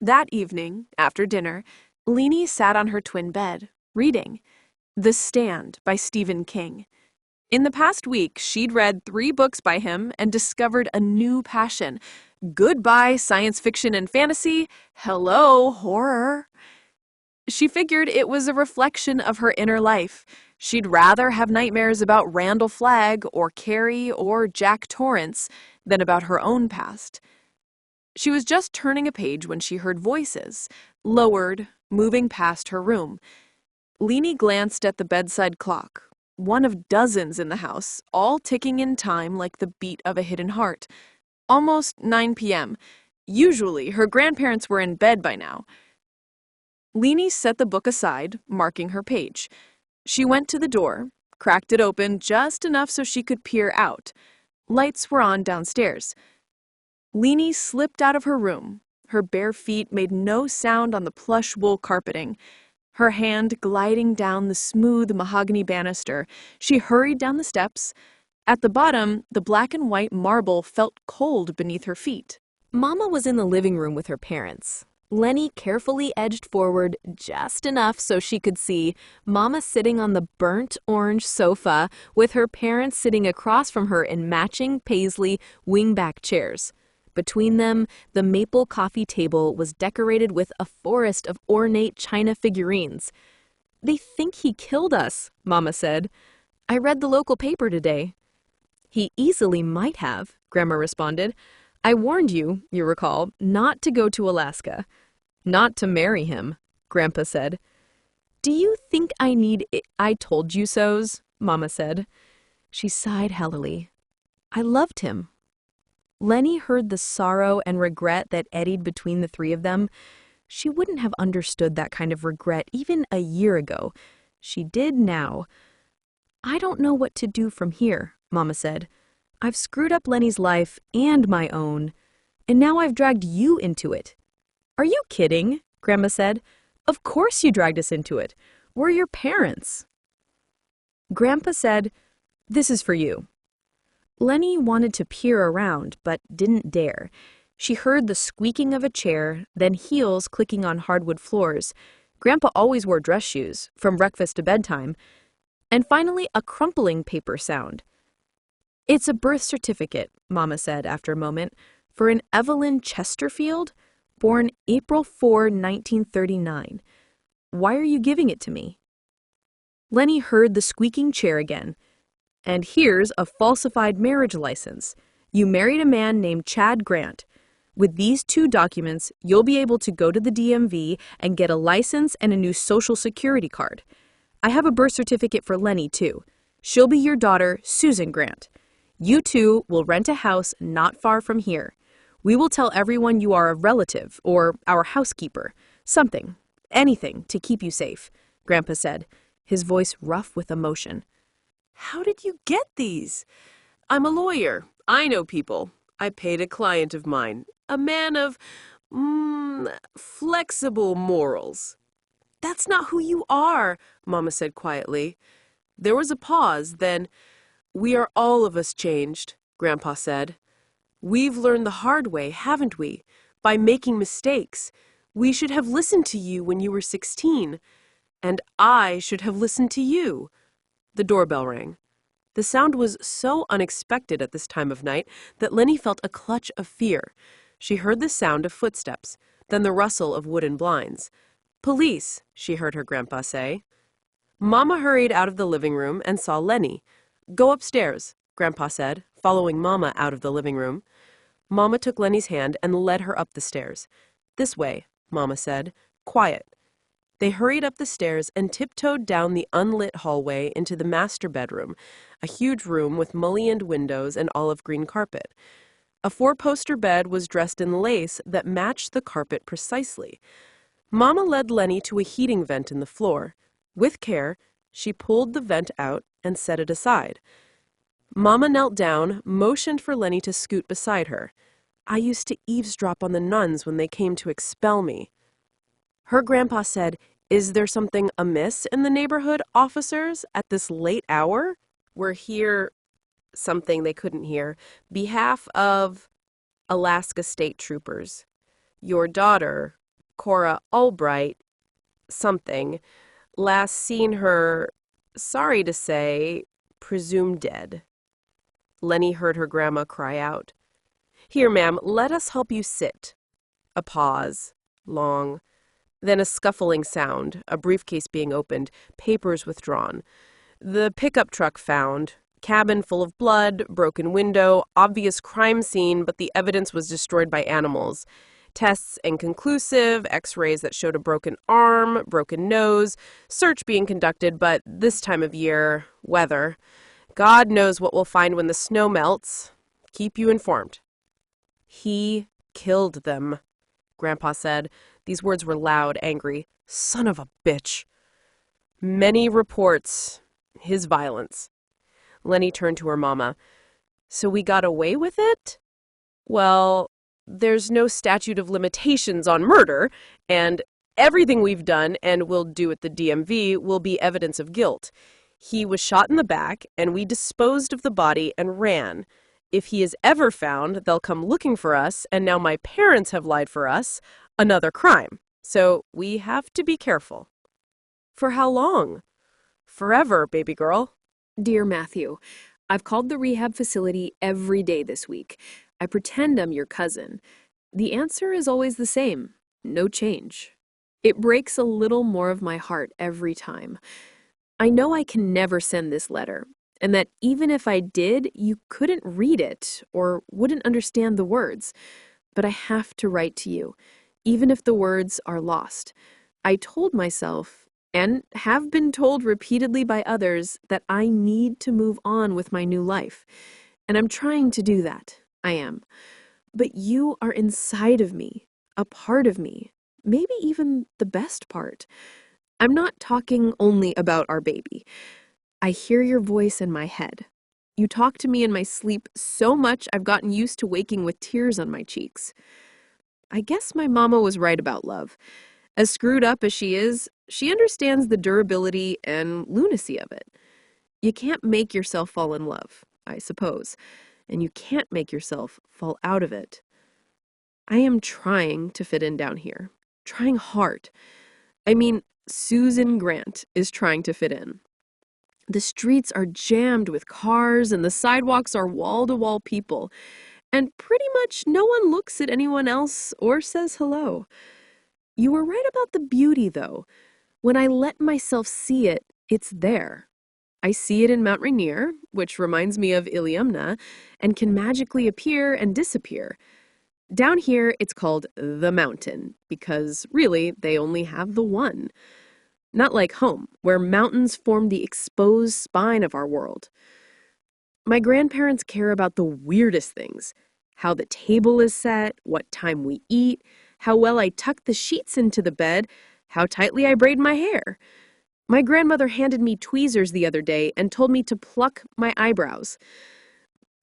That evening, after dinner, Leanie sat on her twin bed, reading The Stand by Stephen King. In the past week, she'd read 3 books by him and discovered a new passion. Goodbye science fiction and fantasy, hello horror. She figured it was a reflection of her inner life. She'd rather have nightmares about Randall Flagg or Carrie or Jack Torrance than about her own past. She was just turning a page when she heard voices, lowered, moving past her room. Leanie glanced at the bedside clock, one of dozens in the house, all ticking in time like the beat of a hidden heart. Almost 9 p.m. Usually, her grandparents were in bed by now. Leanie set the book aside, marking her page. She went to the door, cracked it open just enough so she could peer out. Lights were on downstairs. Leanie slipped out of her room. Her bare feet made no sound on the plush wool carpeting. Her hand gliding down the smooth mahogany banister, she hurried down the steps. At the bottom, the black and white marble felt cold beneath her feet. Mama was in the living room with her parents. Lenny carefully edged forward just enough so she could see Mama sitting on the burnt orange sofa with her parents sitting across from her in matching paisley wingback chairs. Between them, the maple coffee table was decorated with a forest of ornate china figurines. "They think he killed us," Mama said. "I read the local paper today." "He easily might have," Grandma responded. "I warned you, you recall, not to go to Alaska." "Not to marry him," Grandpa said. "Do you think I need I told you so's?" Mama said. She sighed heavily. "I loved him." Lenny heard the sorrow and regret that eddied between the 3 of them. She wouldn't have understood that kind of regret even a year ago. She did now. "I don't know what to do from here," Mama said. "I've screwed up Lenny's life and my own, and now I've dragged you into it." "Are you kidding?" Grandma said. "Of course you dragged us into it. We're your parents." Grandpa said, "This is for you." Lenny wanted to peer around, but didn't dare. She heard the squeaking of a chair, then heels clicking on hardwood floors. Grandpa always wore dress shoes, from breakfast to bedtime. And finally, a crumpling paper sound. "It's a birth certificate," Mama said after a moment, "for an Evelyn Chesterfield, born April 4, 1939. Why are you giving it to me?" Lenny heard the squeaking chair again. "And here's a falsified marriage license. You married a man named Chad Grant. With these 2 documents, you'll be able to go to the DMV and get a license and a new Social Security card. I have a birth certificate for Lenny, too. She'll be your daughter, Susan Grant. You 2 will rent a house not far from here. We will tell everyone you are a relative or our housekeeper. Something, anything to keep you safe," Grandpa said, his voice rough with emotion. How did you get these? I'm a lawyer. I know people. I paid a client of mine, a man of, flexible morals. That's not who you are, Mama said quietly. There was a pause, then, "We are all of us changed," Grandpa said. "We've learned the hard way, haven't we? By making mistakes. We should have listened to you when you were 16. And I should have listened to you." The doorbell rang. The sound was so unexpected at this time of night that Lenny felt a clutch of fear. She heard the sound of footsteps, then the rustle of wooden blinds. "Police," she heard her grandpa say. Mama hurried out of the living room and saw Lenny. "Go upstairs," Grandpa said, following Mama out of the living room. Mama took Lenny's hand and led her up the stairs. "This way," Mama said. "Quiet." They hurried up the stairs and tiptoed down the unlit hallway into the master bedroom, a huge room with mullioned windows and olive green carpet. A 4-poster bed was dressed in lace that matched the carpet precisely. Mama led Lenny to a heating vent in the floor. With care, she pulled the vent out and set it aside. Mama knelt down, motioned for Lenny to scoot beside her. "I used to eavesdrop on the nuns when they came to expel me." Her grandpa said, "Is there something amiss in the neighborhood, officers, at this late hour? We're here," something they couldn't hear, "behalf of Alaska State Troopers. Your daughter, Cora Albright, something. Last seen her, sorry to say, presumed dead. Lenny heard her grandma cry out. Here, ma'am, let us help you sit. A pause. Long. Then a scuffling sound, a briefcase being opened, papers withdrawn. The pickup truck found. Cabin full of blood, broken window, obvious crime scene, but the evidence was destroyed by animals. Tests inconclusive, x-rays that showed a broken arm, broken nose, search being conducted, but this time of year, weather. God knows what we'll find when the snow melts. Keep you informed. He killed them, Grandpa said. These words were loud, angry. Son of a bitch. Many reports. His violence. Lenny turned to her mama. So we got away with it? Well, there's no statute of limitations on murder, and everything we've done and will do at the DMV will be evidence of guilt. He was shot in the back, and we disposed of the body and ran. If he is ever found, they'll come looking for us, and now my parents have lied for us. Another crime. So we have to be careful. For how long? Forever, baby girl. Dear Matthew, I've called the rehab facility every day this week. I pretend I'm your cousin. The answer is always the same. No change. It breaks a little more of my heart every time. I know I can never send this letter, and that even if I did, you couldn't read it or wouldn't understand the words. But I have to write to you, even if the words are lost. I told myself, and have been told repeatedly by others, that I need to move on with my new life. And I'm trying to do that. I am. But you are inside of me, a part of me, maybe even the best part. I'm not talking only about our baby. I hear your voice in my head. You talk to me in my sleep so much I've gotten used to waking with tears on my cheeks. I guess my mama was right about love. As screwed up as she is, she understands the durability and lunacy of it. You can't make yourself fall in love, I suppose, and you can't make yourself fall out of it. I am trying to fit in down here, trying hard. I mean, Susan Grant is trying to fit in. The streets are jammed with cars and the sidewalks are wall-to-wall people, and pretty much no one looks at anyone else or says hello. You were right about the beauty, though. When I let myself see it, it's there. I see it in Mount Rainier, which reminds me of Iliumna, and can magically appear and disappear. Down here, it's called the mountain, because really, they only have the one. Not like home, where mountains form the exposed spine of our world. My grandparents care about the weirdest things. How the table is set, what time we eat, how well I tuck the sheets into the bed, how tightly I braid my hair. My grandmother handed me tweezers the other day and told me to pluck my eyebrows.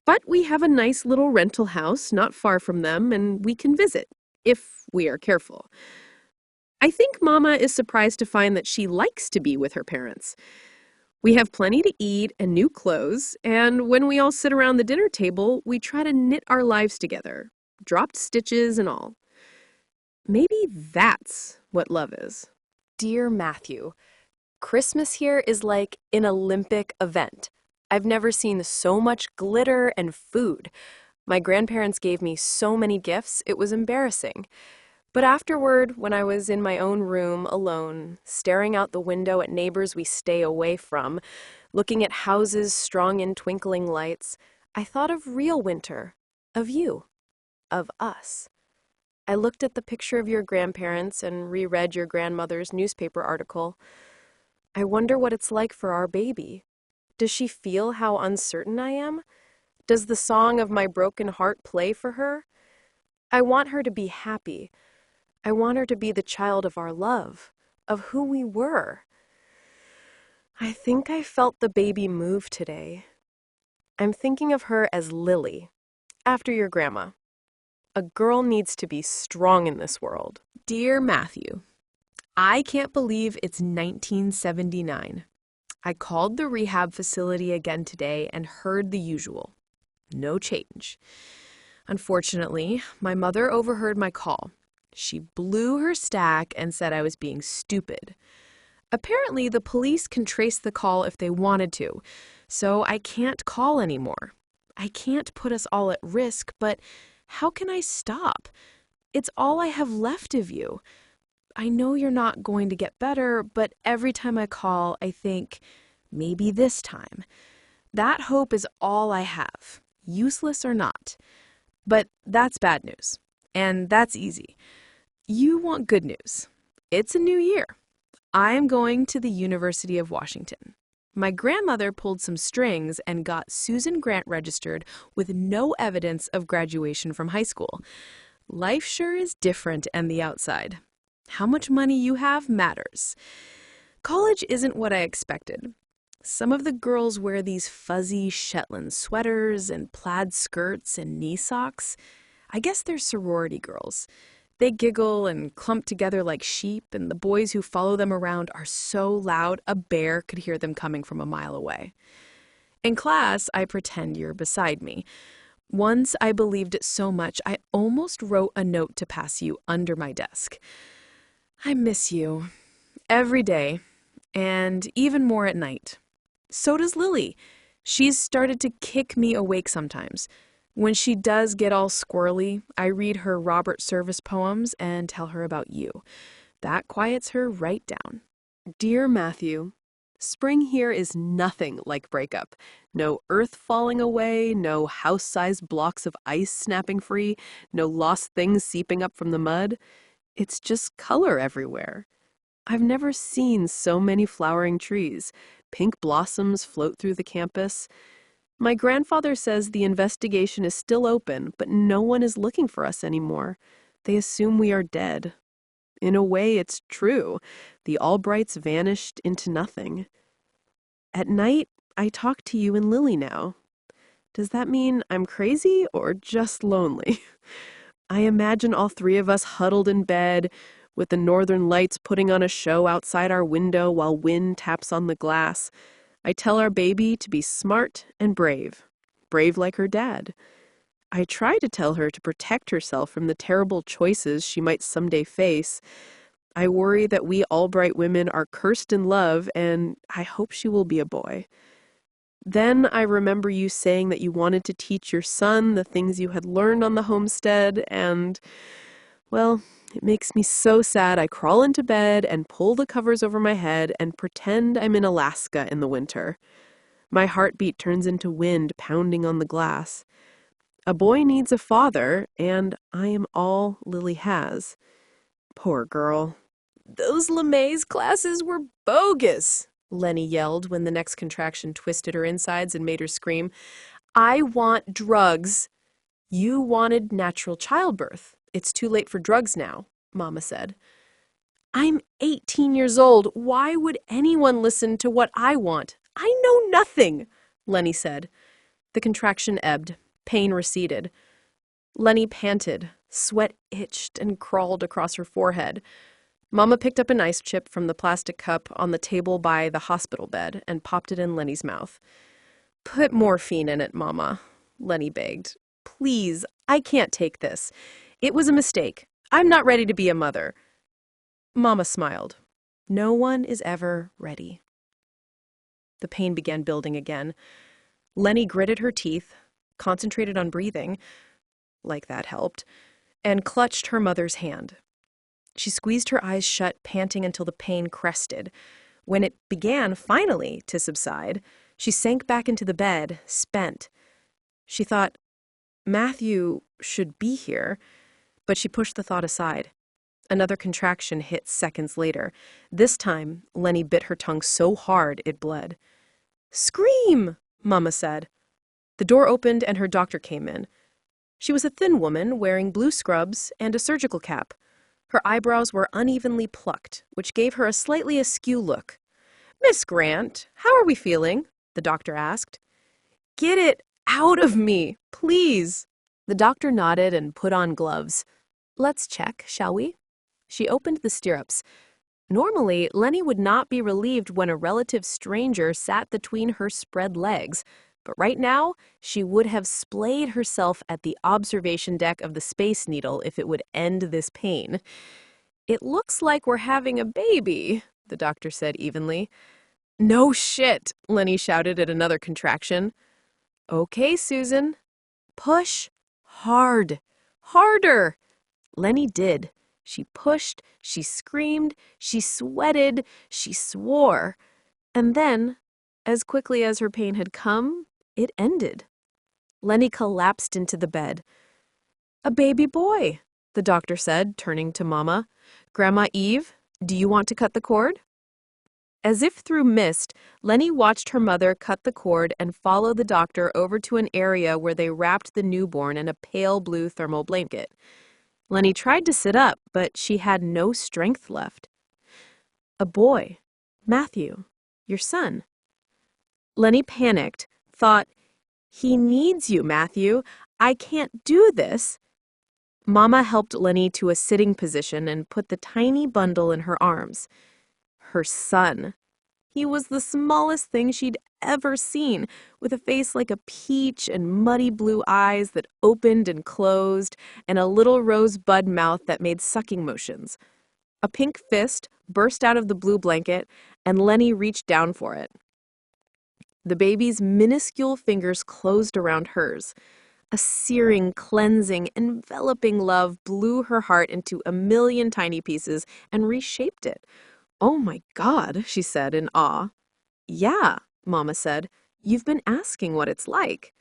But we have a nice little rental house not far from them, and we can visit, if we are careful. I think Mama is surprised to find that she likes to be with her parents. We have plenty to eat and new clothes, and when we all sit around the dinner table, we try to knit our lives together, dropped stitches and all. Maybe that's what love is. Dear Matthew, Christmas here is like an Olympic event. I've never seen so much glitter and food. My grandparents gave me so many gifts, it was embarrassing. But afterward, when I was in my own room alone, staring out the window at neighbors we stay away from, looking at houses strung in twinkling lights, I thought of real winter, of you, of us. I looked at the picture of your grandparents and reread your grandmother's newspaper article. I wonder what it's like for our baby. Does she feel how uncertain I am? Does the song of my broken heart play for her? I want her to be happy. I want her to be the child of our love, of who we were. I think I felt the baby move today. I'm thinking of her as Lily, after your grandma. A girl needs to be strong in this world. Dear Matthew, I can't believe it's 1979. I called the rehab facility again today and heard the usual. No change. Unfortunately, my mother overheard my call. She blew her stack and said I was being stupid. Apparently, the police can trace the call if they wanted to, so I can't call anymore. I can't put us all at risk, but how can I stop? It's all I have left of you. I know you're not going to get better, but every time I call, I think, maybe this time. That hope is all I have, useless or not. But that's bad news, and that's easy. You want good news. It's a new year. I am going to the University of Washington. My grandmother pulled some strings and got Susan Grant registered with no evidence of graduation from high school. Life sure is different on the outside. How much money you have matters. College isn't what I expected. Some of the girls wear these fuzzy Shetland sweaters and plaid skirts and knee socks. I guess they're sorority girls. They giggle and clump together like sheep, and the boys who follow them around are so loud a bear could hear them coming from a mile away. In class, I pretend you're beside me. Once I believed it so much, I almost wrote a note to pass you under my desk. I miss you. Every day, and even more at night. So does Lily. She's started to kick me awake sometimes. When she does get all squirrely, I read her Robert Service poems and tell her about you. That quiets her right down. Dear Matthew, spring here is nothing like breakup. No earth falling away, no house-sized blocks of ice snapping free, no lost things seeping up from the mud. It's just color everywhere. I've never seen so many flowering trees. Pink blossoms float through the campus. My grandfather says the investigation is still open, but no one is looking for us anymore. They assume we are dead. In a way, it's true. The Albrights vanished into nothing. At night, I talk to you and Lily now. Does that mean I'm crazy or just lonely? I imagine all three of us huddled in bed, with the northern lights putting on a show outside our window while wind taps on the glass. I tell our baby to be smart and brave like her dad. I try to tell her to protect herself from the terrible choices she might someday face. I worry that we Albright women are cursed in love, and I hope she will be a boy. Then I remember you saying that you wanted to teach your son the things you had learned on the homestead, and, well, it makes me so sad I crawl into bed and pull the covers over my head and pretend I'm in Alaska in the winter. My heartbeat turns into wind pounding on the glass. A boy needs a father, and I am all Lily has. Poor girl. Those LeMay's classes were bogus, Lenny yelled when the next contraction twisted her insides and made her scream. I want drugs. You wanted natural childbirth. It's too late for drugs now, Mama said. I'm 18 years old. Why would anyone listen to what I want? I know nothing, Lenny said. The contraction ebbed. Pain receded. Lenny panted. Sweat itched and crawled across her forehead. Mama picked up an ice chip from the plastic cup on the table by the hospital bed and popped it in Lenny's mouth. Put morphine in it, Mama, Lenny begged. Please, I can't take this. It was a mistake. I'm not ready to be a mother. Mama smiled. No one is ever ready. The pain began building again. Lenny gritted her teeth, concentrated on breathing, like that helped, and clutched her mother's hand. She squeezed her eyes shut, panting until the pain crested. When it began, finally, to subside, she sank back into the bed, spent. She thought, Matthew should be here, but she pushed the thought aside. Another contraction hit seconds later. This time, Lenny bit her tongue so hard it bled. Scream, Mama said. The door opened and her doctor came in. She was a thin woman wearing blue scrubs and a surgical cap. Her eyebrows were unevenly plucked, which gave her a slightly askew look. Miss Grant, how are we feeling? The doctor asked. Get it out of me, please. The doctor nodded and put on gloves. Let's check, shall we? She opened the stirrups. Normally, Lenny would not be relieved when a relative stranger sat between her spread legs, But right now, she would have splayed herself at the observation deck of the Space Needle if it would end this pain. "It looks like we're having a baby," the doctor said evenly. "No shit," Lenny shouted at another contraction. "Okay, Susan. Push hard. Harder." Lenny did. She pushed, she screamed, she sweated, she swore. And then, as quickly as her pain had come, it ended. Lenny collapsed into the bed. "A baby boy," the doctor said, turning to Mama. "Grandma Eve, do you want to cut the cord?" As if through mist, Lenny watched her mother cut the cord and follow the doctor over to an area where they wrapped the newborn in a pale blue thermal blanket. Lenny tried to sit up, but she had no strength left. "A boy. Matthew. Your son." Lenny panicked, thought, "He needs you, Matthew. I can't do this." Mama helped Lenny to a sitting position and put the tiny bundle in her arms. Her son. He was the smallest thing she'd ever seen, with a face like a peach and muddy blue eyes that opened and closed, and a little rosebud mouth that made sucking motions. A pink fist burst out of the blue blanket, and Lenny reached down for it. The baby's minuscule fingers closed around hers. A searing, cleansing, enveloping love blew her heart into a million tiny pieces and reshaped it. "Oh my God," she said in awe. "Yeah," Mama said. "You've been asking what it's like."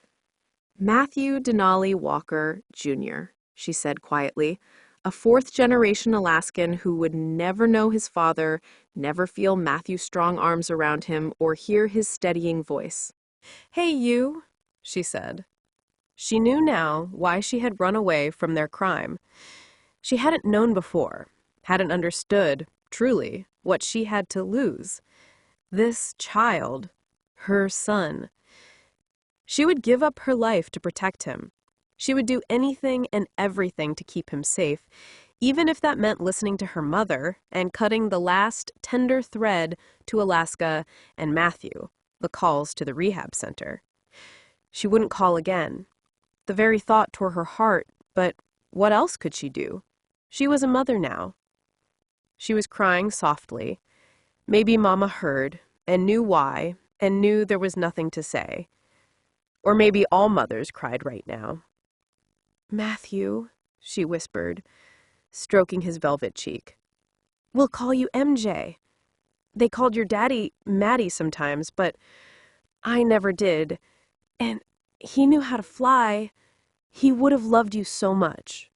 "Matthew Denali Walker, Jr.," she said quietly, a fourth-generation Alaskan who would never know his father, never feel Matthew's strong arms around him, or hear his steadying voice. "Hey, you," she said. She knew now why she had run away from their crime. She hadn't known before, hadn't understood, truly, what she had to lose. This child, her son. She would give up her life to protect him. She would do anything and everything to keep him safe, even if that meant listening to her mother and cutting the last tender thread to Alaska and Matthew, the calls to the rehab center. She wouldn't call again. The very thought tore her heart, but what else could she do? She was a mother now. She was crying softly. Maybe Mama heard and knew why and knew there was nothing to say. Or maybe all mothers cried right now. "Matthew," she whispered, stroking his velvet cheek. "We'll call you MJ. They called your daddy Maddie sometimes, but I never did. And he knew how to fly. He would have loved you so much."